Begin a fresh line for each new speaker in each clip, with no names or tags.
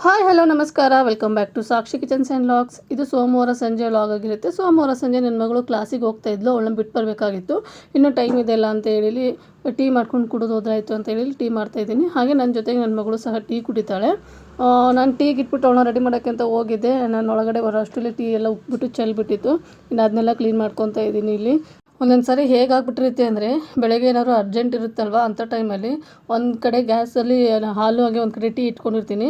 Hi hello ನಮಸ್ಕಾರ, welcome back to Sakshi kitchens and logs. ಇದು ಸೋಮವಾರ ಸಂಜೆ ಲಾಗ್ ಆಗಿರುತ್ತೆ. ಸೋಮವಾರ ಸಂಜೆ ನನ್ನ ಮಗಳು ಕ್ಲಾಸಿಗೆ ಹೋಗ್ತಾ ಇದ್ಲು, ಅವಳನ್ನ ಬಿಟ್ಟು ಬರಬೇಕಾಗಿತ್ತು. ಇನ್ನೂ ಟೈಮ್ ಇದೆಯಲ್ಲ ಅಂತ ಹೇಳಿ ಟೀ ಮಾಡ್ಕೊಂಡು ಕುಡಿದು ಹೋದ್ರಾಯ್ತು ಅಂತ ಹೇಳಿ ಟೀ ಮಾಡ್ತಾಯಿದ್ದೀನಿ. ಹಾಗೆ ನನ್ನ ಜೊತೆಗೆ ನನ್ನ ಮಗಳು ಸಹ ಟೀ ಕುಡಿತಾಳೆ. ನಾನು ಟೀಗೆ ಇಟ್ಬಿಟ್ಟು ಅವಳನ್ನ ರೆಡಿ ಮಾಡೋಕ್ಕೆ ಅಂತ ಹೋಗಿದ್ದೆ. ನಾನು ಒಳಗಡೆ ಬರೋ ಅಷ್ಟರಲ್ಲಿ ಟೀ ಎಲ್ಲ ಉಪ್ಬಿಟ್ಟು ಚೆಲ್ಬಿಟ್ಟಿತ್ತು. ಇನ್ನು ಅದನ್ನೆಲ್ಲ ಕ್ಲೀನ್ ಮಾಡ್ಕೊತಾ ಇದ್ದೀನಿ. ಇಲ್ಲಿ ಒಂದೊಂದು ಸಾರಿ ಹೇಗಾಗ್ಬಿಟ್ಟಿರುತ್ತೆ ಅಂದರೆ, ಬೆಳಗ್ಗೆ ಏನಾದ್ರು ಅರ್ಜೆಂಟ್ ಇರುತ್ತಲ್ವ, ಅಂಥ ಟೈಮಲ್ಲಿ ಒಂದು ಕಡೆ ಗ್ಯಾಸಲ್ಲಿ ಹಾಲು ಹಾಗೆ ಒಂದು ಕಡೆ ಟೀ ಇಟ್ಕೊಂಡಿರ್ತೀನಿ.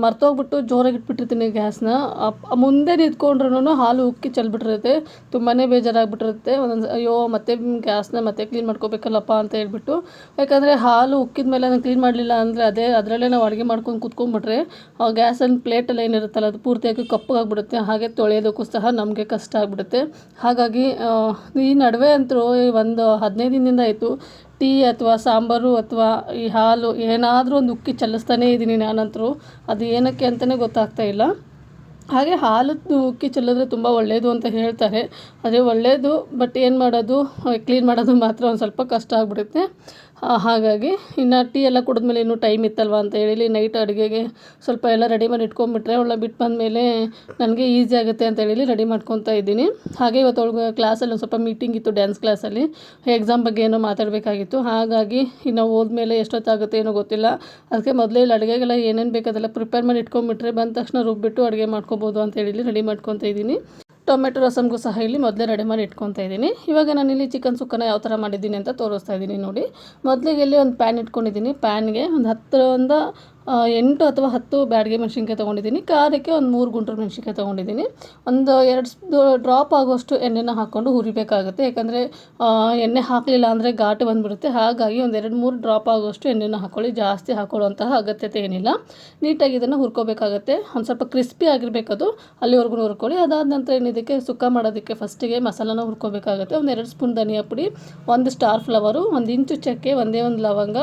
ಮರ್ತೋಗ್ಬಿಟ್ಟು ಜೋರಾಗಿ ಇಟ್ಬಿಟ್ಟಿರ್ತೀನಿ ಗ್ಯಾಸ್ನ. ಮುಂದೆ ನಿಂತ್ಕೊಂಡ್ರೂ ಹಾಲು ಉಕ್ಕಿ ಚೆಲ್ಬಿಟ್ಟಿರುತ್ತೆ. ತುಂಬಾ ಬೇಜಾರಾಗ್ಬಿಟ್ಟಿರುತ್ತೆ. ಒಂದೊಂದು ಅಯ್ಯೋ ಮತ್ತೆ ಗ್ಯಾಸ್ನ ಮತ್ತೆ ಕ್ಲೀನ್ ಮಾಡ್ಕೋಬೇಕಲ್ಲಪ್ಪ ಅಂತ ಹೇಳ್ಬಿಟ್ಟು. ಯಾಕಂದರೆ ಹಾಲು ಉಕ್ಕಿದ ಮೇಲೆ ನಾನು ಕ್ಲೀನ್ ಮಾಡಲಿಲ್ಲ ಅಂದರೆ ಅದರಲ್ಲೇ ನಾವು ಅಡುಗೆ ಮಾಡ್ಕೊಂಡು ಕೂತ್ಕೊಂಡ್ಬಿಟ್ರೆ ಗ್ಯಾಸಲ್ಲಿ ಪ್ಲೇಟಲ್ಲಿ ಏನಿರುತ್ತಲ್ಲ ಅದು ಪೂರ್ತಿಯಾಗಿ ಕಪ್ಪಗಾಗ್ಬಿಡುತ್ತೆ. ಹಾಗೆ ತೊಳೆಯೋದಕ್ಕೂ ಸಹ ನಮಗೆ ಕಷ್ಟ ಆಗಿಬಿಡುತ್ತೆ. ಹಾಗಾಗಿ ಈ ನಡುವೆ ಅಂತೂ ಒಂದು 15 ದಿನದಿಂದ ಆಯಿತು ಟೀ ಅಥವಾ ಸಾಂಬಾರು ಅಥವಾ ಈ ಹಾಲು ಏನಾದರೂ ಒಂದು ಉಕ್ಕಿ ಚೆಲ್ಲಿಸ್ತಾನೇ ಇದ್ದೀನಿ ನಾನಂತರೂ. ಅದು ಏನಕ್ಕೆ ಅಂತಲೇ ಗೊತ್ತಾಗ್ತಾ ಇಲ್ಲ. ಹಾಗೆ ಹಾಲು ಉಕ್ಕಿ ಚೆಲ್ಲಿದ್ರೆ ತುಂಬ ಒಳ್ಳೆಯದು ಅಂತ ಹೇಳ್ತಾರೆ. ಅದೇ ಒಳ್ಳೆಯದು, ಬಟ್ ಏನು ಮಾಡೋದು, ಕ್ಲೀನ್ ಮಾಡೋದು ಮಾತ್ರ ಒಂದು ಸ್ವಲ್ಪ ಕಷ್ಟ ಆಗಿಬಿಡುತ್ತೆ. ಹಾಗಾಗಿ ಇನ್ನು ಟೀ ಎಲ್ಲ ಕುಡಿದ್ಮೇಲೆ ಇನ್ನೂ ಟೈಮ್ ಇತ್ತಲ್ವ ಅಂತ ಹೇಳಿ ನೈಟ್ ಅಡುಗೆಗೆ ಸ್ವಲ್ಪ ಎಲ್ಲ ರೆಡಿ ಮಾಡಿ ಇಟ್ಕೊಂಡ್ಬಿಟ್ರೆ ಅವಳ ಬಿಟ್ಟು ಬಂದಮೇಲೆ ನನಗೆ ಈಸಿ ಆಗುತ್ತೆ ಅಂತ ಹೇಳಿ ರೆಡಿ ಮಾಡ್ಕೊತಾ ಇದ್ದೀನಿ. ಹಾಗೆ ಇವತ್ತು ಅವಳಿಗೆ ಕ್ಲಾಸಲ್ಲಿ ಒಂದು ಸ್ವಲ್ಪ ಮೀಟಿಂಗ್ ಇತ್ತು, ಡ್ಯಾನ್ಸ್ ಕ್ಲಾಸಲ್ಲಿ. ಎಕ್ಸಾಮ್ ಬಗ್ಗೆ ಏನೋ ಮಾತಾಡಬೇಕಾಗಿತ್ತು. ಹಾಗಾಗಿ ಇನ್ನು ಹೋದ್ಮೇಲೆ ಎಷ್ಟೊತ್ತಾಗುತ್ತೆ ಏನೋ ಗೊತ್ತಿಲ್ಲ. ಅದಕ್ಕೆ ಮೊದಲೇ ಇಲ್ಲಿ ಅಡುಗೆಗೆಲ್ಲ ಏನೇನು ಬೇಕು ಅದೆಲ್ಲ ಪ್ರಿಪೇರ್ ಮಾಡಿ ಇಟ್ಕೊಂಡ್ಬಿಟ್ರೆ ಬಂದ ತಕ್ಷಣ ರುಬ್ಬಿಟ್ಟು ಅಡುಗೆ ಮಾಡ್ಕೊಬೋದು ಅಂತ ಹೇಳಿ ರೆಡಿ ಮಾಡ್ಕೊತಾ ಇದ್ದೀನಿ. ಟೊಮೆಟೊ ರಸಮ್ಗೂ ಸಹ ಇಲ್ಲಿ ಮೊದಲೇ ರೆಡಿ ಮಾಡಿ ಇಟ್ಕೊತಾ ಇದ್ದೀನಿ. ಇವಾಗ ನಾನಿಲ್ಲಿ ಚಿಕನ್ ಸುಕ್ಕನ ಯಾವ ಥರ ಮಾಡಿದ್ದೀನಿ ಅಂತ ತೋರಿಸ್ತಾ ಇದ್ದೀನಿ ನೋಡಿ. ಮೊದಲಿಗೆ ಇಲ್ಲಿ ಒಂದು ಪ್ಯಾನ್ ಇಟ್ಕೊಂಡಿದ್ದೀನಿ. ಪ್ಯಾನ್ಗೆ ಒಂದು 8 ಅಥವಾ 10 ಬ್ಯಾಡಗಿ ಮೆಣಸಿನ್ಕಾಯಿ ತೊಗೊಂಡಿದ್ದೀನಿ. ಖಾರಕ್ಕೆ ಒಂದು 3 ಗುಂಟೂರು ಮೆಣಸಿನ್ಕಾಯಿ ತೊಗೊಂಡಿದ್ದೀನಿ. ಒಂದು 2 ಡ್ರಾಪ್ ಆಗೋಷ್ಟು ಎಣ್ಣೆನ ಹಾಕ್ಕೊಂಡು ಹುರಿಬೇಕಾಗುತ್ತೆ. ಯಾಕಂದರೆ ಎಣ್ಣೆ ಹಾಕಲಿಲ್ಲ ಅಂದರೆ ಘಾಟು ಬಂದುಬಿಡುತ್ತೆ. ಹಾಗಾಗಿ ಒಂದು 2-3 ಡ್ರಾಪ್ ಆಗೋಷ್ಟು ಎಣ್ಣೆನ ಹಾಕ್ಕೊಳ್ಳಿ. ಜಾಸ್ತಿ ಹಾಕೊಳ್ಳುವಂತಹ ಅಗತ್ಯತೆ ಏನಿಲ್ಲ. ನೀಟಾಗಿ ಇದನ್ನು ಹುರ್ಕೋಬೇಕಾಗುತ್ತೆ. ಒಂದು ಸ್ವಲ್ಪ ಕ್ರಿಸ್ಪಿ ಆಗಿರಬೇಕದು, ಅಲ್ಲಿವರೆಗೂ ಹುರ್ಕೊಳ್ಳಿ. ಅದಾದ ನಂತರ ಇದಕ್ಕೆ ಸುಕ್ಕ ಮಾಡೋದಕ್ಕೆ ಫಸ್ಟಿಗೆ ಮಸಾಲಾನ ಹುರ್ಕೋಬೇಕಾಗುತ್ತೆ. ಒಂದು 2 ಸ್ಪೂನ್ ಧನಿಯಾ ಪುಡಿ, 1 ಸ್ಟಾರ್ ಫ್ಲವರು, 1 ಇಂಚು ಚಕ್ಕೆ, ಒಂದೇ ಒಂದು ಲವಂಗ,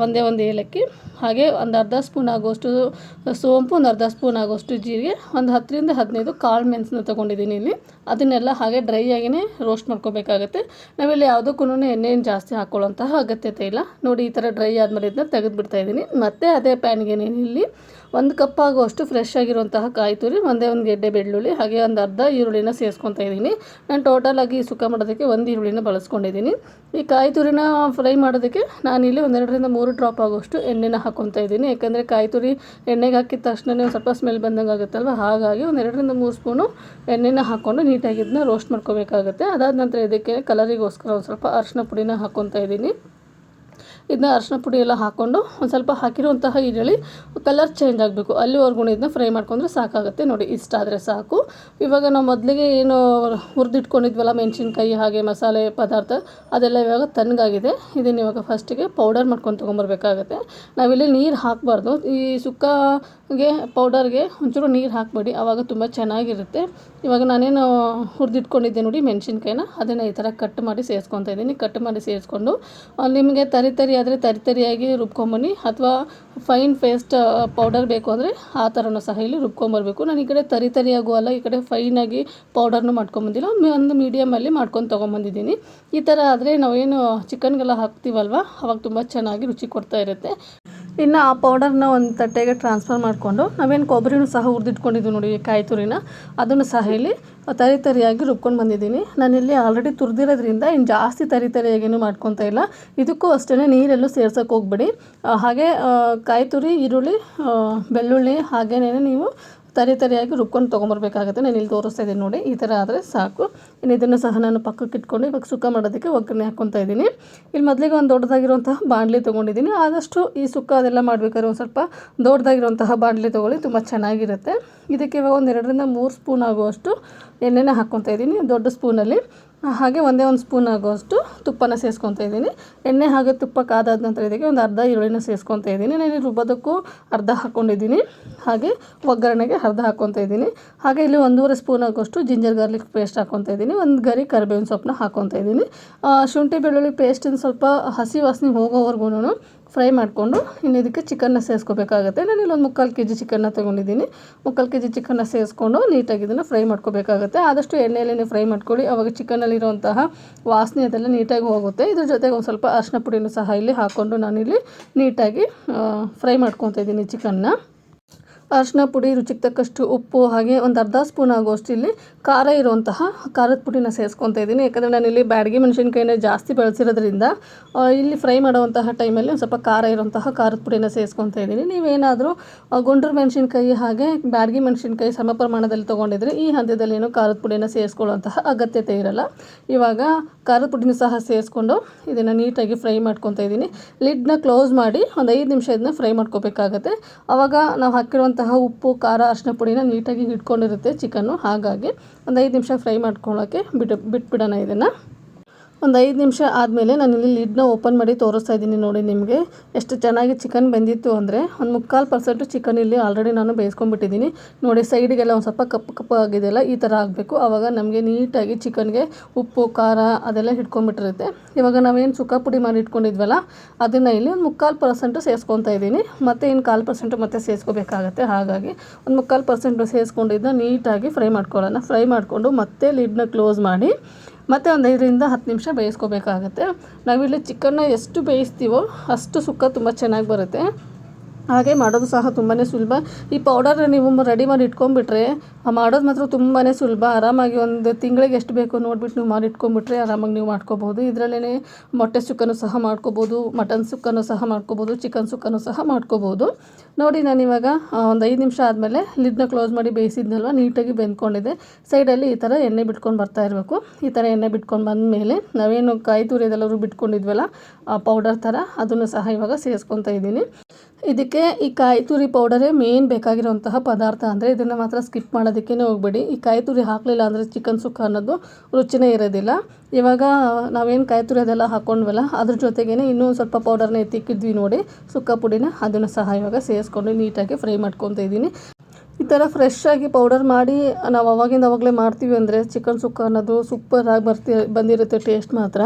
ಒಂದೇ ಒಂದು ಏಲಕ್ಕಿ, ಹಾಗೆ ಒಂದು ಅರ್ಧ ಸ್ಪೂನ್ ಆಗೋಷ್ಟು ಸೋಂಪು, ಒಂದು ಅರ್ಧ ಸ್ಪೂನ್ ಆಗೋಷ್ಟು ಜೀರಿಗೆ, ಒಂದು 10-15 ಕಾಳು ಮೆಣಸನ್ನ ತೊಗೊಂಡಿದ್ದೀನಿ ಇಲ್ಲಿ. ಅದನ್ನೆಲ್ಲ ಹಾಗೆ ಡ್ರೈ ಆಗಿಯೇ ರೋಸ್ಟ್ ಮಾಡ್ಕೋಬೇಕಾಗುತ್ತೆ. ನಾವಿಲ್ಲಿ ಯಾವುದಕ್ಕೂ ಎಣ್ಣೆಯನ್ನು ಜಾಸ್ತಿ ಹಾಕ್ಕೊಳ್ಳೋಂತಹ ಅಗತ್ಯತೆ ಇಲ್ಲ ನೋಡಿ. ಈ ಥರ ಡ್ರೈ ಆದಮೇಲೆ ಇದನ್ನ ತೆಗೆದುಬಿಡ್ತಾ ಇದ್ದೀನಿ. ಮತ್ತು ಅದೇ ಪ್ಯಾನ್ಗೆ ಇಲ್ಲಿ 1 ಕಪ್ ಆಗುವಷ್ಟು ಫ್ರೆಶ್ ಆಗಿರುವಂತಹ ಕಾಯಿ ತುರಿ, ಒಂದೇ ಒಂದು ಗೆಡ್ಡೆ ಬೆಳ್ಳುಳ್ಳಿ, ಹಾಗೆ ಒಂದು ಅರ್ಧ ಈರುಳ್ಳಿನ ಸೇರಿಸ್ಕೊತಾ ಇದ್ದೀನಿ. ನಾನು ಟೋಟಲಾಗಿ ಸುಕ್ಕ ಮಾಡೋದಕ್ಕೆ 1 ಈರುಳ್ಳಿನ ಬಳಸ್ಕೊಂಡಿದ್ದೀನಿ. ಈ ಕಾಯಿ ತುರಿನ ಫ್ರೈ ಮಾಡೋದಕ್ಕೆ ನಾನಿಲ್ಲಿ 2-3 ಡ್ರಾಪ್ ಆಗೋಷ್ಟು ಎಣ್ಣೆನ ಹಾಕ್ಕೊತಾ ಇದ್ದೀನಿ. ಯಾಕಂದರೆ ಕಾಯಿ ತುರಿ ಎಣ್ಣೆಗೆ ಹಾಕಿದ ತಕ್ಷಣವೇ ಒಂದು ಸ್ವಲ್ಪ ಸ್ಮೆಲ್ ಬಂದಂಗೆ ಆಗುತ್ತಲ್ವ. ಹಾಗಾಗಿ 2-3 ಸ್ಪೂನು ಎಣ್ಣೆನ ಹಾಕ್ಕೊಂಡು ನೀಟಾಗಿ ಇದನ್ನ ರೋಸ್ಟ್ ಮಾಡ್ಕೋಬೇಕಾಗುತ್ತೆ. ಅದಾದ ನಂತರ ಇದಕ್ಕೆ ಕಲರಿಗೋಸ್ಕರ ಒಂದು ಸ್ವಲ್ಪ ಅರಿಶಿನ ಪುಡಿನ ಹಾಕ್ಕೊತಾ ಇದ್ದೀನಿ. ಇದನ್ನ ಅರಿಶಿನ ಪುಡಿ ಎಲ್ಲ ಹಾಕ್ಕೊಂಡು ಒಂದು ಸ್ವಲ್ಪ ಹಾಕಿರುವಂತಹ ಈರುಳ್ಳಿ ಕಲರ್ ಚೇಂಜ್ ಆಗಬೇಕು, ಅಲ್ಲಿವರೆಗೂ ಇದನ್ನ ಫ್ರೈ ಮಾಡ್ಕೊಂಡ್ರೆ ಸಾಕಾಗುತ್ತೆ ನೋಡಿ. ಇಷ್ಟ ಆದರೆ ಸಾಕು. ಇವಾಗ ನಾವು ಮೊದಲಿಗೆ ಏನು ಹುರಿದಿಟ್ಕೊಂಡಿದ್ವಲ್ಲ ಮೆಣಸಿನ್ಕಾಯಿ ಹಾಗೆ ಮಸಾಲೆ ಪದಾರ್ಥ, ಅದೆಲ್ಲ ಇವಾಗ ತಣ್ಣಗಾಗಿದೆ. ಇದನ್ನು ಇವಾಗ ಫಸ್ಟಿಗೆ ಪೌಡರ್ ಮಾಡ್ಕೊಂಡು ತೊಗೊಂಬರ್ಬೇಕಾಗತ್ತೆ. ನಾವಿಲ್ಲಿ ನೀರು ಹಾಕಬಾರ್ದು. ಈ ಸುಕ್ಕಗೆ ಪೌಡರ್ಗೆ ಒಂಚೂರು ನೀರು ಹಾಕಬೇಡಿ, ಆವಾಗ ತುಂಬ ಚೆನ್ನಾಗಿರುತ್ತೆ. ಇವಾಗ ನಾನೇನು ಹುರಿದಿಟ್ಕೊಂಡಿದ್ದೆ ನೋಡಿ ಮೆಣಸಿನ್ಕಾಯಿನ, ಅದನ್ನು ಈ ಥರ ಕಟ್ ಮಾಡಿ ಸೇರಿಸ್ಕೊತಾ ಇದ್ದೀನಿ. ಕಟ್ ಮಾಡಿ ಸೇರಿಸ್ಕೊಂಡು ನಿಮಗೆ ತರಿ ಆದರೆ ತರಿಯಾಗಿ ರುಬ್ಕೊಂಬನ್ನಿ, ಅಥವಾ ಫೈನ್ ಪೇಸ್ಟ್ ಪೌಡರ್ ಬೇಕು ಅಂದರೆ ಆ ಥರನೂ ಸಹ ಇಲ್ಲಿ ರುಬ್ಕೊಂಬರ್ಬೇಕು. ನಾನು ಈ ಕಡೆ ತರಿಯಾಗೂ ಅಲ್ಲ, ಈ ಕಡೆ ಫೈನಾಗಿ ಪೌಡರ್ನು ಮಾಡ್ಕೊಂಬಂದಿಲ್ಲ, ಒಂದು ಮೀಡಿಯಮಲ್ಲಿ ಮಾಡ್ಕೊಂಡು ತೊಗೊಂಬಂದಿದ್ದೀನಿ. ಈ ಥರ ಆದರೆ ನಾವೇನು ಚಿಕನ್ಗೆಲ್ಲ ಹಾಕ್ತೀವಲ್ವ, ಅವಾಗ ತುಂಬ ಚೆನ್ನಾಗಿ ರುಚಿ ಕೊಡ್ತಾ ಇರುತ್ತೆ. ಇನ್ನು ಆ ಪೌಡರ್ನ ಒಂದು ತಟ್ಟೆಗೆ ಟ್ರಾನ್ಸ್ಫರ್ ಮಾಡಿಕೊಂಡು ನಾವೇನು ಕೊಬ್ಬರಿನೂ ಸಹ ಹುರಿದಿಟ್ಕೊಂಡಿದ್ದು ನೋಡಿ, ಕಾಯಿ ತುರಿನ, ಅದನ್ನು ಸಹ ಇಲ್ಲಿ ತರಿಯಾಗಿ ರುಬ್ಕೊಂಡು ಬಂದಿದ್ದೀನಿ. ನಾನಿಲ್ಲಿ ಆಲ್ರೆಡಿ ತುರಿದಿರೋದ್ರಿಂದ ಇನ್ನು ಜಾಸ್ತಿ ತರಿಯಾಗೇನು ಮಾಡ್ಕೊತಾ ಇಲ್ಲ. ಇದಕ್ಕೂ ಅಷ್ಟೇ ನೀರೆಲ್ಲೂ ಸೇರ್ಸೋಕ್ಕೆ ಹೋಗ್ಬೇಡಿ. ಹಾಗೆ ಕಾಯಿ ತುರಿ, ಈರುಳ್ಳಿ, ಬೆಳ್ಳುಳ್ಳಿ ಹಾಗೇನೇ ನೀವು ತರಿಯಾಗಿ ರುಬ್ಕೊಂಡು ತೊಗೊಂಬರ್ಬೇಕಾಗುತ್ತೆ. ನಾನು ಇಲ್ಲಿ ತೋರಿಸ್ತಾ ಇದ್ದೀನಿ ನೋಡಿ. ಈ ಥರ ಆದರೆ ಸಾಕು. ಇನ್ನು ಇದನ್ನು ಸಹ ನಾನು ಪಕ್ಕಕ್ಕೆ ಇಟ್ಕೊಂಡು ಇವಾಗ ಸುಕ್ಕ ಮಾಡೋದಕ್ಕೆ ಒಗ್ಗರಣೆ ಹಾಕ್ಕೊತಾ ಇದ್ದೀನಿ. ಇಲ್ಲಿ ಮೊದಲಿಗೆ ಒಂದು ದೊಡ್ಡದಾಗಿರುವಂತಹ ಬಾಣಲಿ ತೊಗೊಂಡಿದ್ದೀನಿ. ಆದಷ್ಟು ಈ ಸುಕ್ಕ ಅದೆಲ್ಲ ಮಾಡಬೇಕಾದ್ರೆ ಒಂದು ಸ್ವಲ್ಪ ದೊಡ್ಡದಾಗಿರುವಂತಹ ಬಾಣಲಿ ತೊಗೊಳ್ಳಿ, ತುಂಬ ಚೆನ್ನಾಗಿರುತ್ತೆ. ಇದಕ್ಕೆ ಇವಾಗ ಒಂದು 2-3 ಸ್ಪೂನ್ ಆಗುವಷ್ಟು ಎಣ್ಣೆನ ಹಾಕ್ಕೊತಾ ಇದ್ದೀನಿ ದೊಡ್ಡ ಸ್ಪೂನಲ್ಲಿ. ಹಾಗೆ ಒಂದೇ ಒಂದು ಸ್ಪೂನ್ ಆಗುವಷ್ಟು ತುಪ್ಪನ ಸೇರಿಸ್ಕೊತಾ ಇದ್ದೀನಿ. ಎಣ್ಣೆ ಹಾಗೆ ತುಪ್ಪ ಕಾದಾದ ನಂತರ ಇದಕ್ಕೆ ಒಂದು ಅರ್ಧ ಈರುಳ್ಳಿನ ಸೇರಿಸ್ಕೊತಾ ಇದ್ದೀನಿ. ನಾನು ರುಬ್ಬೋದಕ್ಕೂ ಅರ್ಧ ಹಾಕ್ಕೊಂಡಿದ್ದೀನಿ, ಹಾಗೆ ಒಗ್ಗರಣೆಗೆ ಅರ್ಧ ಹಾಕ್ಕೊತಾ ಇದ್ದೀನಿ. ಹಾಗೆ ಇಲ್ಲಿ 1.5 ಸ್ಪೂನ್ ಆಗುವಷ್ಟು ಜಿಂಜರ್ ಗಾರ್ಲಿಕ್ ಪೇಸ್ಟ್ ಹಾಕ್ಕೊತಾ ಇದ್ದೀನಿ. ಒಂದು ಗರಿ ಕರಿಬೇವಿನ ಸೊಪ್ಪನ್ನ ಹಾಕ್ಕೊತಾ ಇದ್ದೀನಿ. ಶುಂಠಿ ಬೆಳ್ಳುಳ್ಳಿ ಪೇಸ್ಟನ್ನು ಸ್ವಲ್ಪ ಹಸಿ ವಾಸನೆ ಹೋಗೋವರೆಗೂ ಫ್ರೈ ಮಾಡಿಕೊಂಡು ಇನ್ನು ಇದಕ್ಕೆ ಚಿಕನ್ನ ಸೇರಿಸ್ಕೋಬೇಕಾಗುತ್ತೆ. ನಾನಿಲ್ಲಿ ಒಂದು 3/4 kg ಚಿಕನ್ನ ತೊಗೊಂಡಿದ್ದೀನಿ. 3/4 kg ಚಿಕನ್ನ ಸೇರಿಸ್ಕೊಂಡು ನೀಟಾಗಿ ಇದನ್ನು ಫ್ರೈ ಮಾಡ್ಕೋಬೇಕಾಗುತ್ತೆ. ಆದಷ್ಟು ಎಣ್ಣೆಯಲ್ಲೇ ಫ್ರೈ ಮಾಡ್ಕೊಳ್ಳಿ, ಆವಾಗ ಚಿಕನ್ನಲ್ಲಿರುವಂತಹ ವಾಸನೆ ಅದೆಲ್ಲ ನೀಟಾಗಿ ಹೋಗುತ್ತೆ. ಇದ್ರ ಜೊತೆಗೆ ಒಂದು ಸ್ವಲ್ಪ ಅರಿಶಿನ ಪುಡಿನೂ ಸಹ ಇಲ್ಲಿ ಹಾಕ್ಕೊಂಡು ನಾನಿಲ್ಲಿ ನೀಟಾಗಿ ಫ್ರೈ ಮಾಡ್ಕೊತಾ ಇದ್ದೀನಿ ಚಿಕನ್ನ. ಅರಿಶಿನ ಪುಡಿ, ರುಚಿಗೆ ತಕ್ಕಷ್ಟು ಉಪ್ಪು, ಹಾಗೆ ಒಂದು ಅರ್ಧ ಸ್ಪೂನ್ ಆಗುವಷ್ಟು ಇಲ್ಲಿ ಖಾರ ಇರುವಂತಹ ಖಾರದ ಪುಡಿನ ಸೇರಿಸ್ಕೊತಾ ಇದ್ದೀನಿ. ಯಾಕಂದರೆ ನಾನಿಲ್ಲಿ ಬ್ಯಾಡಗಿ ಮೆಣಸಿನ್ಕಾಯಿನ ಜಾಸ್ತಿ ಬಳಸಿರೋದ್ರಿಂದ ಇಲ್ಲಿ ಫ್ರೈ ಮಾಡುವಂತಹ ಟೈಮಲ್ಲಿ ಒಂದು ಸ್ವಲ್ಪ ಖಾರ ಇರುವಂತಹ ಖಾರದ ಪುಡಿನ ಸೇರಿಸ್ಕೊತಾ ಇದ್ದೀನಿ. ನೀವೇನಾದರೂ ಗುಂಟೂರು ಮೆಣಸಿನ್ಕಾಯಿ ಹಾಗೆ ಬ್ಯಾಡಗಿ ಮೆಣಸಿನ್ಕಾಯಿ ಸಮ ಪ್ರಮಾಣದಲ್ಲಿ ತೊಗೊಂಡಿದ್ರೆ ಈ ಹಂತದಲ್ಲಿ ಏನು ಖಾರದ ಪುಡಿನ ಸೇರಿಸ್ಕೊಳ್ಳುವಂತಹ ಅಗತ್ಯತೆ ಇರಲ್ಲ. ಇವಾಗ ಖಾರದ ಪುಡಿನ ಸಹ ಸೇರಿಸ್ಕೊಂಡು ಇದನ್ನು ನೀಟಾಗಿ ಫ್ರೈ ಮಾಡ್ಕೊತಾ ಇದ್ದೀನಿ. ಲಿಡ್ನ ಕ್ಲೋಸ್ ಮಾಡಿ ಒಂದು 5 ನಿಮಿಷ ಇದನ್ನ ಫ್ರೈ ಮಾಡ್ಕೋಬೇಕಾಗತ್ತೆ. ಆವಾಗ ನಾವು ಹಾಕಿರುವಂತಹ ಉಪ್ಪು, ಖಾರ, ಅರಿಶಿನ ಪುಡಿನ ನೀಟಾಗಿ ಹಿಡ್ಕೊಂಡಿರುತ್ತೆ ಚಿಕನ್ನು. ಹಾಗಾಗಿ ಒಂದು 5 ನಿಮಿಷ ಫ್ರೈ ಮಾಡ್ಕೊಳ್ಳೋಕ್ಕೆ ಬಿಟ್ಬಿಡೋಣ ಇದನ್ನು. ಒಂದು 5 ನಿಮಿಷ ಆದಮೇಲೆ ನಾನಿಲ್ಲಿ ಲಿಡ್ನ ಓಪನ್ ಮಾಡಿ ತೋರಿಸ್ತಾ ಇದ್ದೀನಿ. ನೋಡಿ ನಿಮಗೆ ಎಷ್ಟು ಚೆನ್ನಾಗಿ ಚಿಕನ್ ಬೆಂದಿತ್ತು ಅಂದರೆ ಒಂದು 3/4% ಚಿಕನ್ ಇಲ್ಲಿ ಆಲ್ರೆಡಿ ನಾನು ಬೇಯಿಸ್ಕೊಂಡ್ಬಿಟ್ಟಿದ್ದೀನಿ. ನೋಡಿ ಸೈಡಿಗೆಲ್ಲ ಒಂದು ಸ್ವಲ್ಪ ಕಪ್ಪು ಆಗಿದೆಯಲ್ಲ, ಈ ಥರ ಆಗಬೇಕು. ಆವಾಗ ನಮಗೆ ನೀಟಾಗಿ ಚಿಕನ್ಗೆ ಉಪ್ಪು, ಖಾರ ಅದೆಲ್ಲ ಹಿಡ್ಕೊಂಡ್ಬಿಟ್ಟಿರುತ್ತೆ. ಇವಾಗ ನಾವೇನು ಸುಕ್ಕ ಪುಡಿ ಮಾಡಿ ಇಟ್ಕೊಂಡಿದ್ವಲ್ಲ ಅದನ್ನು ಇಲ್ಲಿ ಒಂದು 3/4% ಸೇರಿಸ್ಕೊತಾ ಇದ್ದೀನಿ. ಮತ್ತು ಇನ್ನು 1/4% ಮತ್ತೆ ಸೇರಿಸ್ಕೋಬೇಕಾಗತ್ತೆ. ಹಾಗಾಗಿ ಒಂದು 3/4% ಸೇರಿಸ್ಕೊಂಡಿದ್ದನ್ನ ನೀಟಾಗಿ ಫ್ರೈ ಮಾಡ್ಕೊಳ್ಳೋಣ. ಫ್ರೈ ಮಾಡಿಕೊಂಡು ಮತ್ತೆ ಲಿಡ್ನ ಕ್ಲೋಸ್ ಮಾಡಿ ಮತ್ತು ಒಂದು 5ರಿಂದ 10 ನಿಮಿಷ ಬೇಯಿಸ್ಕೋಬೇಕಾಗತ್ತೆ. ನಾವಿಲ್ಲಿ ಚಿಕನ್ನ ಎಷ್ಟು ಬೇಯಿಸ್ತೀವೋ ಅಷ್ಟು ಸುಕ್ಕ ತುಂಬ ಚೆನ್ನಾಗಿ ಬರುತ್ತೆ. ಹಾಗೆ ಮಾಡೋದು ಸಹ ತುಂಬಾ ಸುಲಭ. ಈ ಪೌಡರ್ನ ನೀವು ರೆಡಿ ಮಾಡಿ ಇಟ್ಕೊಂಡ್ಬಿಟ್ರೆ ಮಾಡೋದು ಮಾತ್ರ ತುಂಬಾ ಸುಲಭ. ಆರಾಮಾಗಿ ಒಂದು ತಿಂಗಳಿಗೆ ಎಷ್ಟು ಬೇಕೋ ನೋಡಿಬಿಟ್ಟು ನೀವು ಮಾಡಿ ಇಟ್ಕೊಂಡ್ಬಿಟ್ರೆ ಆರಾಮಾಗಿ ನೀವು ಮಾಡ್ಕೋಬೋದು. ಇದರಲ್ಲೇ ಮೊಟ್ಟೆ ಸುಕ್ಕನೂ ಸಹ ಮಾಡ್ಕೋಬೋದು, ಮಟನ್ ಸುಕ್ಕನೂ ಸಹ ಮಾಡ್ಕೋಬೋದು, ಚಿಕನ್ ಸುಕ್ಕನೂ ಸಹ ಮಾಡ್ಕೋಬೋದು. ನೋಡಿ ನಾನಿವಾಗ ಒಂದು 5 ನಿಮಿಷ ಆದಮೇಲೆ ಲಿಡ್ನ ಕ್ಲೋಸ್ ಮಾಡಿ ಬೇಯಿಸಿದ್ನಲ್ವ, ನೀಟಾಗಿ ಬೆಂದ್ಕೊಂಡಿದೆ. ಸೈಡಲ್ಲಿ ಈ ಥರ ಎಣ್ಣೆ ಬಿಟ್ಕೊಂಡು ಬರ್ತಾ ಇರಬೇಕು. ಈ ಥರ ಎಣ್ಣೆ ಬಿಟ್ಕೊಂಡು ಬಂದಮೇಲೆ ನಾವೇನು ಕಾಯಿ ತುರಿ ಅದೆಲ್ಲರೂ ಬಿಟ್ಕೊಂಡಿದ್ವಲ್ಲ ಪೌಡರ್ ಥರ, ಅದನ್ನು ಸಹ ಇವಾಗ ಸೇರಿಸ್ಕೊತಾ ಇದ್ದೀನಿ. ಇದಕ್ಕೆ ಈ ಕಾಯಿ ತುರಿ ಪೌಡರೇ ಮೇನ್ ಬೇಕಾಗಿರುವಂತಹ ಪದಾರ್ಥ. ಅಂದರೆ ಇದನ್ನು ಮಾತ್ರ ಸ್ಕಿಪ್ ಮಾಡೋದಕ್ಕೇ ಹೋಗಬೇಡಿ. ಈ ಕಾಯಿ ತುರಿ ಹಾಕಲಿಲ್ಲ ಅಂದರೆ ಚಿಕನ್ ಸುಕ್ಕ ಅನ್ನೋದು ರುಚಿನೇ ಇರೋದಿಲ್ಲ. ಇವಾಗ ನಾವೇನು ಕಾಯಿ ತುರಿ ಅದೆಲ್ಲ ಹಾಕ್ಕೊಂಡ್ವಲ್ಲ ಅದ್ರ ಜೊತೆಗೇ ಇನ್ನೂ ಸ್ವಲ್ಪ ಪೌಡರ್ನ ಎತ್ತಿಕ್ಕಿದ್ವಿ ನೋಡಿ ಸುಕ್ಕ ಪುಡಿನ, ಅದನ್ನು ಸಹ ಇವಾಗ ಸೇರಿಸ್ಕೊಂಡು ನೀಟಾಗಿ ಫ್ರೈ ಮಾಡ್ಕೊತಾ ಇದ್ದೀನಿ. ಈ ಥರ ಫ್ರೆಶ್ಶಾಗಿ ಪೌಡರ್ ಮಾಡಿ ನಾವು ಅವಾಗಲೇ ಮಾಡ್ತೀವಿ ಅಂದರೆ ಚಿಕನ್ ಸುಕ್ಕ ಅನ್ನೋದು ಸೂಪರಾಗಿ ಬಂದಿರುತ್ತೆ ಟೇಸ್ಟ್ ಮಾತ್ರ.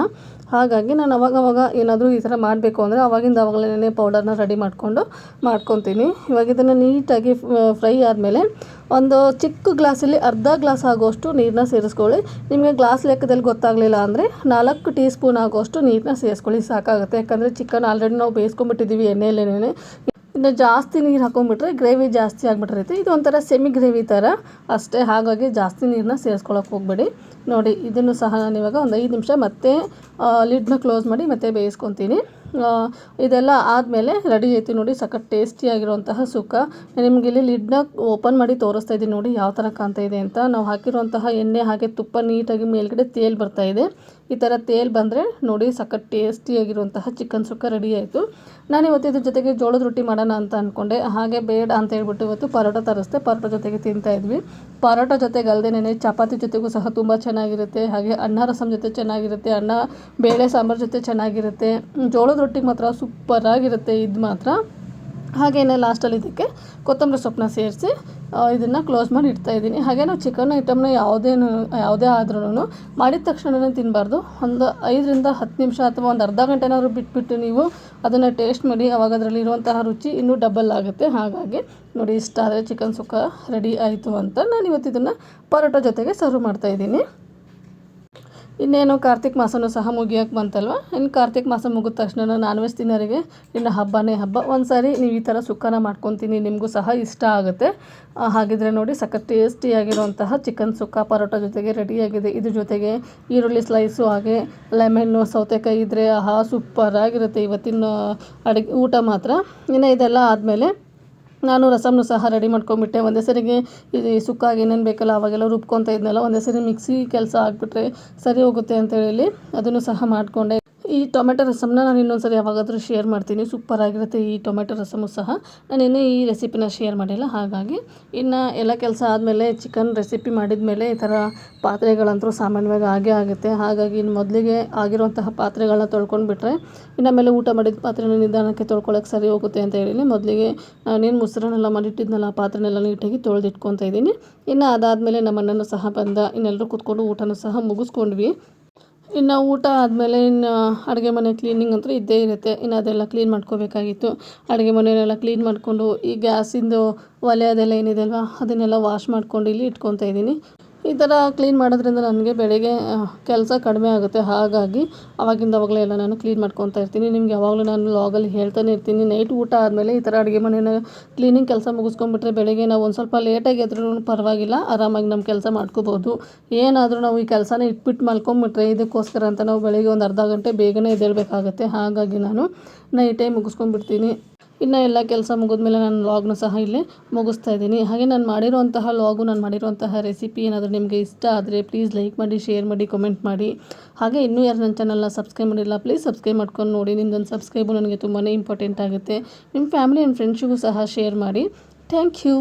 ಹಾಗಾಗಿ ನಾನು ಅವಾಗ ಏನಾದರೂ ಈ ಥರ ಮಾಡಬೇಕು ಅಂದರೆ ಅವಾಗಲೇ ಪೌಡರ್ನ ರೆಡಿ ಮಾಡ್ಕೊತೀನಿ. ಇವಾಗ ಇದನ್ನು ನೀಟಾಗಿ ಫ್ರೈ ಆದಮೇಲೆ ಒಂದು ಚಿಕ್ಕ ಗ್ಲಾಸಲ್ಲಿ ಅರ್ಧ ಗ್ಲಾಸ್ ಆಗೋಷ್ಟು ನೀರನ್ನ ಸೇರಿಸ್ಕೊಳ್ಳಿ. ನಿಮಗೆ ಗ್ಲಾಸ್ ಲೆಕ್ಕದಲ್ಲಿ ಗೊತ್ತಾಗಲಿಲ್ಲ ಅಂದರೆ 4 ಟೀ ಸ್ಪೂನ್ ಆಗೋಷ್ಟು ನೀರನ್ನ ಸೇರಿಸ್ಕೊಳ್ಳಿ, ಸಾಕಾಗುತ್ತೆ. ಯಾಕಂದರೆ ಚಿಕನ್ ಆಲ್ರೆಡಿ ನಾವು ಬೇಯಿಸ್ಕೊಂಡ್ಬಿಟ್ಟಿದ್ದೀವಿ ಎಣ್ಣೆಯಲ್ಲೇ. ಇನ್ನು ಜಾಸ್ತಿ ನೀರು ಹಾಕೊಂಡ್ಬಿಟ್ರೆ ಗ್ರೇವಿ ಜಾಸ್ತಿ ಆಗಿಬಿಟ್ಟಿರುತ್ತೆ. ಇದು ಒಂಥರ ಸೆಮಿ ಗ್ರೇವಿ ಥರ ಅಷ್ಟೇ. ಹಾಗಾಗಿ ಜಾಸ್ತಿ ನೀರನ್ನ ಸೇರಿಸ್ಕೊಳ್ಳೋಕೆ ಹೋಗಬೇಡಿ. ನೋಡಿ ಇದನ್ನು ಸಹ ನಾನು ಇವಾಗ ಒಂದು 5 ನಿಮಿಷ ಮತ್ತೆ ಲಿಡ್ನ ಕ್ಲೋಸ್ ಮಾಡಿ ಮತ್ತೆ ಬೇಯಿಸ್ಕೊತೀನಿ. ಇದೆಲ್ಲ ಆದಮೇಲೆ ರೆಡಿ ಆಯಿತು ನೋಡಿ, ಸಖತ್ ಟೇಸ್ಟಿಯಾಗಿರುವಂತಹ ಸುಕ್ಕ. ನಿಮಗೆ ಇಲ್ಲಿ ಲಿಡ್ನ ಓಪನ್ ಮಾಡಿ ತೋರಿಸ್ತಾ ಇದ್ದೀನಿ ನೋಡಿ ಯಾವ ಥರ ಕಾಣ್ತಾ ಇದೆ ಅಂತ. ನಾವು ಹಾಕಿರುವಂತಹ ಎಣ್ಣೆ ಹಾಗೆ ತುಪ್ಪ ನೀಟಾಗಿ ಮೇಲ್ಗಡೆ ತೇಲ್ ಬರ್ತಾ ಇದೆ. ಈ ಥರ ತೇಲ್ ಬಂದರೆ ನೋಡಿ ಸಖತ್ ಟೇಸ್ಟಿಯಾಗಿರುವಂತಹ ಚಿಕನ್ ಸುಕ್ಕ ರೆಡಿ ಆಯಿತು. ನಾನು ಇವತ್ತು ಇದ್ರ ಜೊತೆಗೆ ಜೋಳದ ರೊಟ್ಟಿ ಮಾಡೋಣ ಅಂತ ಅಂದ್ಕೊಂಡೆ. ಹಾಗೆ ಬೇಡ ಅಂತ ಹೇಳ್ಬಿಟ್ಟು ಇವತ್ತು ಪರೋಟ ತರಿಸ್ದೆ. ಪರೋಟ ಜೊತೆಗೆ ತಿಂತಾಯಿದ್ವಿ. ಪರೋಟ ಜೊತೆಗೆ ಅಲ್ಲದೆ ಚಪಾತಿ ಜೊತೆಗೂ ಸಹ ತುಂಬ ಚೆನ್ನಾಗಿರುತ್ತೆ. ಹಾಗೆ ಅನ್ನ ರಸಮ್ ಜೊತೆ ಚೆನ್ನಾಗಿರುತ್ತೆ, ಅನ್ನ ಬೇಳೆ ಸಾಂಬಾರು ಜೊತೆ ಚೆನ್ನಾಗಿರುತ್ತೆ. ಜೋಳದ ರೊಟ್ಟಿಗೆ ಮಾತ್ರ ಸೂಪರಾಗಿರುತ್ತೆ ಇದು ಮಾತ್ರ. ಹಾಗೆಯೇ ಲಾಸ್ಟಲ್ಲಿ ಇದಕ್ಕೆ ಕೊತ್ತಂಬರಿ ಸೊಪ್ಪನ್ನ ಸೇರಿಸಿ ಇದನ್ನು ಕ್ಲೋಸ್ ಮಾಡಿ ಇಡ್ತಾಯಿದ್ದೀನಿ. ಹಾಗೆ ನಾವು ಚಿಕನ್ ಐಟಮ್ನ ಯಾವುದೇ ಆದ್ರೂ ಮಾಡಿದ ತಕ್ಷಣವೇ ತಿನ್ನಬಾರ್ದು. ಒಂದು 5ರಿಂದ 10 ನಿಮಿಷ ಅಥವಾ ಒಂದು ಅರ್ಧ ಗಂಟೆನಾದ್ರು ಬಿಟ್ಬಿಟ್ಟು ನೀವು ಅದನ್ನು ಟೇಸ್ಟ್ ಮಾಡಿ, ಆವಾಗ ಅದರಲ್ಲಿ ಇರುವಂತಹ ರುಚಿ ಇನ್ನೂ ಡಬಲ್ ಆಗುತ್ತೆ. ಹಾಗಾಗಿ ನೋಡಿ ಇಷ್ಟ ಆದರೆ ಚಿಕನ್ ಸುಕ್ಕ ರೆಡಿ ಆಯಿತು ಅಂತ ನಾನು ಇವತ್ತು ಇದನ್ನು ಪರೋಟ ಜೊತೆಗೆ ಸರ್ವ್ ಮಾಡ್ತಾಯಿದ್ದೀನಿ. ಇನ್ನೇನು ಕಾರ್ತಿಕ್ ಮಾಸನೂ ಸಹ ಮುಗಿಯೋಕ್ಕೆ ಬಂತಲ್ವ. ಇನ್ನು ಕಾರ್ತಿಕ್ ಮಾಸ ಮುಗಿದ ತಕ್ಷಣ ನಾನ್ ವೆಜ್ ತಿನ್ನೋರಿಗೆ ಇನ್ನು ಹಬ್ಬನೇ ಹಬ್ಬ. ಒಂದು ಸಾರಿ ನೀವು ಈ ಥರ ಸುಕ್ಕನ ಮಾಡ್ಕೊತೀನಿ, ನಿಮಗೂ ಸಹ ಇಷ್ಟ ಆಗುತ್ತೆ. ಹಾಗಿದ್ರೆ ನೋಡಿ ಸಖತ್ ಟೇಸ್ಟಿಯಾಗಿರುವಂತಹ ಚಿಕನ್ ಸುಕ್ಕ ಪರೋಟ ಜೊತೆಗೆ ರೆಡಿಯಾಗಿದೆ. ಇದ್ರ ಜೊತೆಗೆ ಈರುಳ್ಳಿ ಸ್ಲೈಸು ಹಾಗೆ ಲೆಮನ್ನು ಸೌತೆಕಾಯಿ ಇದ್ದರೆ ಸೂಪರಾಗಿರುತ್ತೆ ಇವತ್ತಿನ ಊಟ ಮಾತ್ರ. ಇನ್ನು ಇದೆಲ್ಲ ಆದಮೇಲೆ ನಾನು ರಸಮ್ನು ಸಹ ರೆಡಿ ಮಾಡ್ಕೊಂಬಿಟ್ಟೆ. ಒಂದೇ ಸರಿಗೆ ಇದು ಸುಕ್ಕಾಗಿ ಏನೇನು ಬೇಕಲ್ಲ ಅವಾಗೆಲ್ಲ ರುಬ್ಕೊತಾ ಇದ್ನಲ್ಲ, ಒಂದೇ ಸರಿ ಮಿಕ್ಸಿ ಕೆಲಸ ಆಗಿಬಿಟ್ರೆ ಸರಿ ಹೋಗುತ್ತೆ ಅಂತೇಳಿ ಅದನ್ನು ಸಹ ಮಾಡಿಕೊಂಡೆ. ಈ ಟೊಮೆಟೊ ರಸಮ್ನ ನಾನು ಇನ್ನೊಂದು ಸರಿ ಯಾವಾಗಾದರೂ ಶೇರ್ ಮಾಡ್ತೀನಿ, ಸೂಪರಾಗಿರುತ್ತೆ ಈ ಟೊಮೆಟೊ ರಸಮು ಸಹ. ನಾನಿನ್ನೂ ಈ ರೆಸಿಪಿನ ಶೇರ್ ಮಾಡಿಲ್ಲ. ಹಾಗಾಗಿ ಇನ್ನು ಎಲ್ಲ ಕೆಲಸ ಆದಮೇಲೆ ಚಿಕನ್ ರೆಸಿಪಿ ಮಾಡಿದ್ಮೇಲೆ ಈ ಥರ ಪಾತ್ರೆಗಳಂತೂ ಸಾಮಾನ್ಯವಾಗಿ ಆಗೇ ಆಗುತ್ತೆ. ಹಾಗಾಗಿ ಇನ್ನು ಮೊದಲಿಗೆ ಆಗಿರುವಂತಹ ಪಾತ್ರೆಗಳನ್ನ ತೊಳ್ಕೊಂಡ್ಬಿಟ್ರೆ ಇನ್ನು ಆಮೇಲೆ ಊಟ ಮಾಡಿದ ಪಾತ್ರೆನ ನಿಧಾನಕ್ಕೆ ತೊಳ್ಕೊಳ್ಳೋಕೆ ಸರಿ ಹೋಗುತ್ತೆ ಅಂತ ಹೇಳಿ ಮೊದಲಿಗೆ ನಾನೇನು ಮೊಸರನ್ನೆಲ್ಲ ಮಾಡಿಟ್ಟಿದ್ನಲ್ಲ ಆ ಪಾತ್ರೆನೆಲ್ಲ ನೀಟಾಗಿ ತೊಳೆದಿಟ್ಕೊತಾ ಇದ್ದೀನಿ. ಇನ್ನು ಅದಾದಮೇಲೆ ನಮ್ಮ ಅಣ್ಣನೂ ಸಹ ಬಂದ, ಇನ್ನೆಲ್ಲರೂ ಕೂತ್ಕೊಂಡು ಊಟನೂ ಸಹ ಮುಗಿಸ್ಕೊಂಡ್ವಿ. ಇನ್ನು ಊಟ ಆದಮೇಲೆ ಇನ್ನು ಅಡುಗೆ ಮನೆ ಕ್ಲೀನಿಂಗ್ ಅಂತೂ ಇದ್ದೇ ಇರುತ್ತೆ. ಇನ್ನು ಅದೆಲ್ಲ ಕ್ಲೀನ್ ಮಾಡ್ಕೋಬೇಕಾಗಿತ್ತು. ಅಡುಗೆ ಮನೆಯೆಲ್ಲ ಕ್ಲೀನ್ ಮಾಡಿಕೊಂಡು ಈ ಗ್ಯಾಸಿಂದು ಒಲೆ ಅದೆಲ್ಲ ಏನಿದೆ ಅಲ್ವಾ ಅದನ್ನೆಲ್ಲ ವಾಶ್ ಮಾಡ್ಕೊಂಡು ಇಲ್ಲಿ ಇಟ್ಕೊತಾ ಇದ್ದೀನಿ. ಈ ಥರ ಕ್ಲೀನ್ ಮಾಡೋದ್ರಿಂದ ನನಗೆ ಬೆಳಗ್ಗೆ ಕೆಲಸ ಕಡಿಮೆ ಆಗುತ್ತೆ. ಹಾಗಾಗಿ ಅವಾಗಲೇ ಎಲ್ಲ ನಾನು ಕ್ಲೀನ್ ಮಾಡ್ಕೊತಾ ಇರ್ತೀನಿ. ನಿಮ್ಗೆ ಯಾವಾಗಲೂ ನಾನು ವ್ಲಾಗಲ್ಲಿ ಹೇಳ್ತಾನೆ ಇರ್ತೀನಿ, ನೈಟ್ ಊಟ ಆದಮೇಲೆ ಈ ಥರ ಅಡುಗೆ ಮನೆಯ ಕ್ಲೀನಿಂಗ್ ಕೆಲಸ ಮುಗಿಸ್ಕೊಂಡ್ಬಿಟ್ರೆ ಬೆಳಗ್ಗೆ ನಾವು ಒಂದು ಸ್ವಲ್ಪ ಲೇಟಾಗಿ ಎದ್ರೂ ಪರವಾಗಿಲ್ಲ, ಆರಾಮಾಗಿ ನಮ್ಮ ಕೆಲಸ ಮಾಡ್ಕೋಬೋದು. ಏನಾದರೂ ನಾವು ಈ ಕೆಲಸನ ಇಟ್ಬಿಟ್ಟು ಮಲ್ಕೊಂಬಿಟ್ರೆ ಇದಕ್ಕೋಸ್ಕರ ಅಂತ ನಾವು ಬೆಳಗ್ಗೆ ಒಂದು ಅರ್ಧ ಗಂಟೆ ಬೇಗನೆ ಎದ್ದೇಳಬೇಕಾಗತ್ತೆ. ಹಾಗಾಗಿ ನಾನು ನೈಟೇ ಮುಗಿಸ್ಕೊಂಡ್ಬಿಡ್ತೀನಿ. ಇನ್ನು ಎಲ್ಲ ಕೆಲಸ ಮುಗಿದ್ಮೇಲೆ ನಾನು ವ್ಲಾಗ್ನ ಸಹ ಇಲ್ಲಿ ಮುಗಿಸ್ತಾ ಇದ್ದೀನಿ. ಹಾಗೆ ನಾನು ಮಾಡಿರುವಂತಹ ವ್ಲಾಗು, ನಾನು ಮಾಡಿರುವಂತಹ ರೆಸಿಪಿ ಏನಾದರೂ ನಿಮಗೆ ಇಷ್ಟ ಆದರೆ ಪ್ಲೀಸ್ ಲೈಕ್ ಮಾಡಿ, ಶೇರ್ ಮಾಡಿ, ಕಮೆಂಟ್ ಮಾಡಿ. ಹಾಗೆ ಇನ್ನೂ ಯಾರು ನನ್ನ ಚಾನಲ್ನ ಸಬ್ಸ್ಕ್ರೈಬ್ ಮಾಡಿಲ್ಲ ಪ್ಲೀಸ್ ಸಬ್ಸ್ಕ್ರೈಬ್ ಮಾಡ್ಕೊಂಡು ನೋಡಿ. ನಿಮ್ಮದೊಂದು ಸಬ್ಸ್ಕ್ರೈಬು ನನಗೆ ತುಂಬಾ ಇಂಪಾರ್ಟೆಂಟ್ ಆಗುತ್ತೆ. ನಿಮ್ಮ ಫ್ಯಾಮಿಲಿ ಆ್ಯಂಡ್ ಫ್ರೆಂಡ್ಸಿಗೂ ಸಹ ಶೇರ್ ಮಾಡಿ. Thank you.